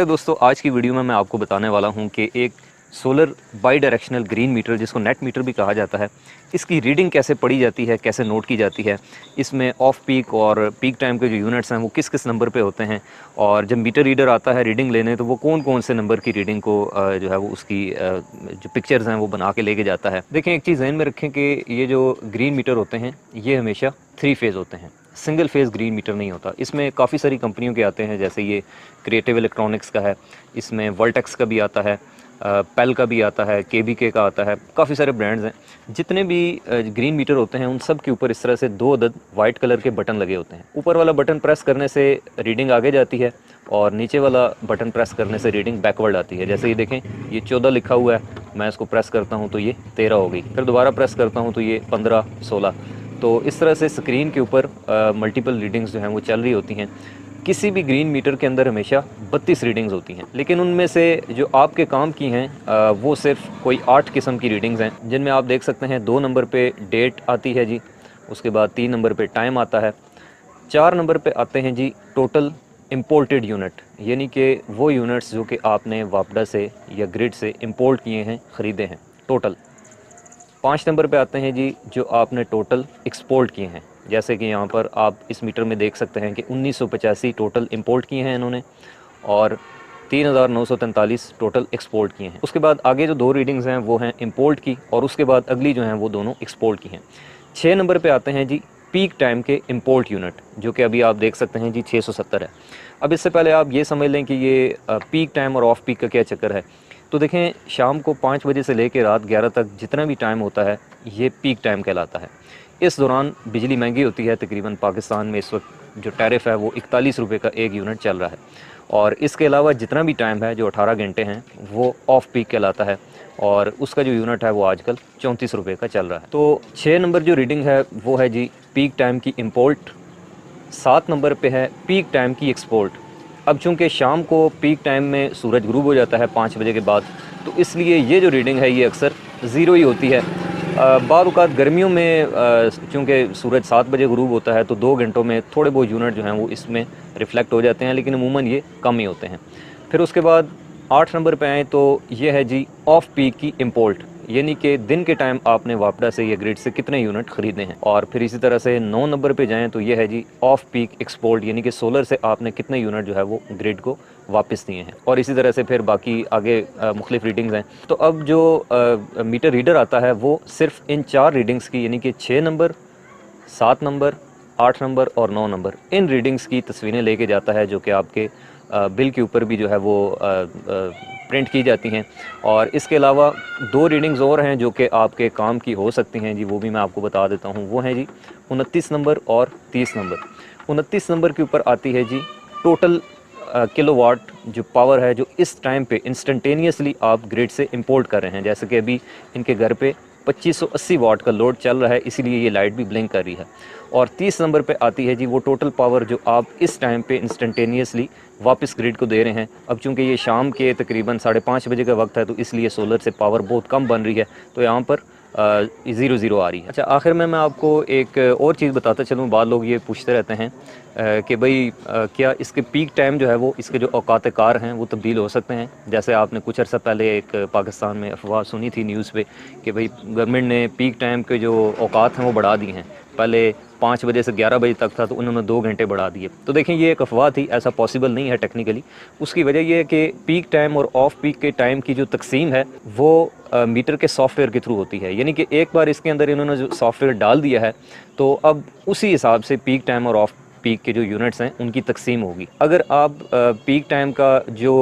दोस्तों, आज की वीडियो में मैं आपको बताने वाला हूं कि एक solar bidirectional green meter, जिसको नेट मीटर भी कहा जाता है, इसकी रीडिंग कैसे पढ़ी जाती है, कैसे नोट की जाती है, इसमें ऑफ पीक और पीक टाइम के जो यूनिट्स हैं वो किस किस नंबर पे होते हैं, और जब मीटर रीडर आता है रीडिंग लेने तो वो कौन कौन से नंबर की रीडिंग को जो है वो उसकी जो पिक्चर्स हैं वो बना के लेके जाता है। देखें, एक चीज़ ध्यान में रखें कि ये जो ग्रीन मीटर होते हैं ये हमेशा 3 फेज़ होते हैं, सिंगल फेज़ ग्रीन मीटर नहीं होता। इसमें काफ़ी सारी कंपनियों के आते हैं, जैसे ये क्रिएटिव इलेक्ट्रॉनिक्स का है, इसमें वर्टेक्स का भी आता है, पेल का भी आता है, केबीके का आता है, काफ़ी सारे ब्रांड्स हैं। जितने भी ग्रीन मीटर होते हैं उन सब के ऊपर इस तरह से 2 अदद वाइट कलर के बटन लगे होते हैं। ऊपर वाला बटन प्रेस करने से रीडिंग आगे जाती है और नीचे वाला बटन प्रेस करने से रीडिंग बैकवर्ड आती है। जैसे ये देखें, ये 14 लिखा हुआ है, मैं इसको प्रेस करता हूँ तो ये 13 हो गई, फिर दोबारा प्रेस करता हूँ तो ये 15, 16। तो इस तरह से स्क्रीन के ऊपर मल्टीपल रीडिंग्स जो हैं वो चल रही होती हैं। किसी भी ग्रीन मीटर के अंदर हमेशा 32 रीडिंग्स होती हैं, लेकिन उनमें से जो आपके काम की हैं वो सिर्फ कोई 8 किस्म की रीडिंग्स हैं, जिनमें आप देख सकते हैं 2 नंबर पे डेट आती है जी, उसके बाद 3 नंबर पे टाइम आता है, 4 नंबर पे आते हैं जी टोटल इम्पोर्टेड यूनिट, यानी कि वो यूनिट्स जो कि आपने वापडा से या ग्रिड से इम्पोर्ट किए हैं, ख़रीदे हैं टोटल। 5 नंबर पे आते हैं जी जो आपने टोटल एक्सपोर्ट किए हैं, जैसे कि यहाँ पर आप इस मीटर में देख सकते हैं कि 1985 टोटल इंपोर्ट किए हैं इन्होंने और 3943 टोटल एक्सपोर्ट किए हैं। उसके बाद आगे जो 2 रीडिंग्स हैं वो हैं इंपोर्ट की, और उसके बाद अगली जो हैं वो दोनों एक्सपोर्ट की हैं। 6 नंबर पे आते हैं जी पीक टाइम के इंपोर्ट यूनिट, जो कि अभी आप देख सकते हैं जी 670 है। अब इससे पहले आप ये समझ लें कि ये पीक टाइम और ऑफ पीक का क्या चक्कर है। तो देखें, शाम को 5 बजे से लेकर रात 11 तक जितना भी टाइम होता है ये पीक टाइम कहलाता है। इस दौरान बिजली महंगी होती है, तकरीबन पाकिस्तान में इस वक्त जो टैरिफ है वो 41 रुपये का 1 यूनिट चल रहा है, और इसके अलावा जितना भी टाइम है जो 18 घंटे हैं वो ऑफ पीक कहलाता है, और उसका जो यूनिट है वो आजकल 34 रुपये का चल रहा है। तो 6 नंबर जो रीडिंग है वो है जी पीक टाइम की इम्पोर्ट, 7 नंबर पे है पीक टाइम की एक्सपोर्ट। अब चूँकि शाम को पीक टाइम में सूरज गुरूब हो जाता है 5 बजे के बाद, तो इसलिए ये जो रीडिंग है ये अक्सर ज़ीरो ही होती है। बाद औक़ात गर्मियों में चूँकि सूरज 7 बजे गुरूब होता है तो 2 घंटों में थोड़े बहुत यूनिट जो हैं वो इसमें रिफ़्लेक्ट हो जाते हैं, लेकिन अमूमन ये कम ही होते हैं। फिर उसके बाद 8 नंबर पे आएँ तो ये है जी ऑफ पीक की इम्पोर्ट, यानी कि दिन के टाइम आपने वापडा से या ग्रिड से कितने यूनिट ख़रीदे हैं। और फिर इसी तरह से 9 नंबर पे जाएँ तो ये है जी ऑफ पीक एक्सपोर्ट, यानी कि सोलर से आपने कितने यूनिट जो है वो ग्रिड को वापस दिए हैं। और इसी तरह से फिर बाकी आगे मुख्तलिफ रीडिंग्स हैं। तो अब जो मीटर रीडर आता है वो सिर्फ इन 4 रीडिंग्स की, यानी कि 6 नंबर, 7 नंबर, 8 नंबर और 9 नंबर, इन रीडिंग्स की तस्वीरें लेके जाता है, जो कि आपके बिल के ऊपर भी जो है वो प्रिंट की जाती हैं। और इसके अलावा 2 रीडिंग्स और हैं जो कि आपके काम की हो सकती हैं जी, वो भी मैं आपको बता देता हूँ। वो हैं जी 29 नंबर और 30 नंबर। 29 नंबर के ऊपर आती है जी टोटल किलोवाट जो पावर है जो इस टाइम पे इंस्टेंटेनियसली आप ग्रिड से इंपोर्ट कर रहे हैं। जैसे कि अभी इनके घर पे 2580 वाट का लोड चल रहा है, इसीलिए ये लाइट भी ब्लिंक कर रही है। और 30 नंबर पे आती है जी वो टोटल पावर जो आप इस टाइम पे इंस्टेंटेनियसली वापस ग्रिड को दे रहे हैं। अब चूँकि ये शाम के तकरीबन 5:30 बजे का वक्त है तो इसलिए सोलर से पावर बहुत कम बन रही है, तो यहाँ पर 0-0 आ रही है। अच्छा, आखिर में मैं आपको एक और चीज़ बताता चलूँ। बाद लोग ये पूछते रहते हैं कि भाई क्या इसके पीक टाइम जो है वो इसके जो औकात कार हैं वो तब्दील हो सकते हैं। जैसे आपने कुछ अर्सा पहले एक पाकिस्तान में अफवाह सुनी थी न्यूज़ पे कि भाई गवर्नमेंट ने पीक टाइम के जो औकात हैं वो बढ़ा दिए हैं। पहले 5 बजे से 11 बजे तक था तो उन्होंने 2 घंटे बढ़ा दिए। तो देखें, ये एक अफवाह थी, ऐसा पॉसिबल नहीं है टेक्निकली। उसकी वजह यह है कि पीक टाइम और ऑफ पीक के टाइम की जो तकसीम है वो मीटर के सॉफ्टवेयर के थ्रू होती है, यानी कि एक बार इसके अंदर इन्होंने जो सॉफ्टवेयर डाल दिया है तो अब उसी हिसाब से पीक टाइम और ऑफ पीक के जो यूनिट्स हैं उनकी तकसीम होगी। अगर आप पीक टाइम का जो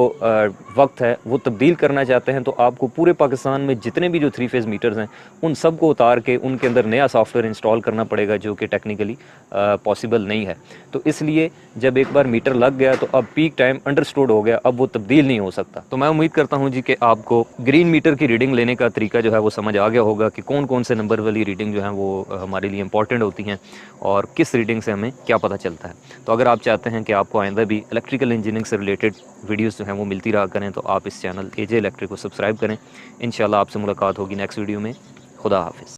वक्त है वो तब्दील करना चाहते हैं तो आपको पूरे पाकिस्तान में जितने भी जो 3 फेज़ मीटर्स हैं उन सब को उतार के उनके अंदर नया सॉफ्टवेयर इंस्टॉल करना पड़ेगा, जो कि टेक्निकली पॉसिबल नहीं है। तो इसलिए जब एक बार मीटर लग गया तो अब पीक टाइम अंडरस्टूड हो गया, अब वो तब्दील नहीं हो सकता। तो मैं उम्मीद करता हूँ जी कि आपको ग्रीन मीटर की रीडिंग लेने का तरीका जो है वो समझ आ गया होगा कि कौन कौन से नंबर वाली रीडिंग जो है वो हमारे लिए इंपॉर्टेंट होती हैं और किस रीडिंग से हमें क्या पता चलता है। तो अगर आप चाहते हैं कि आपको आइंदा भी इलेक्ट्रिकल इंजीनियरिंग से रिलेटेड वीडियोस जो हैं वो मिलती रहा करें तो आप इस चैनल एजे इलेक्ट्रिक को सब्सक्राइब करें। इंशाल्लाह आपसे मुलाकात होगी नेक्स्ट वीडियो में। खुदा हाफिज़।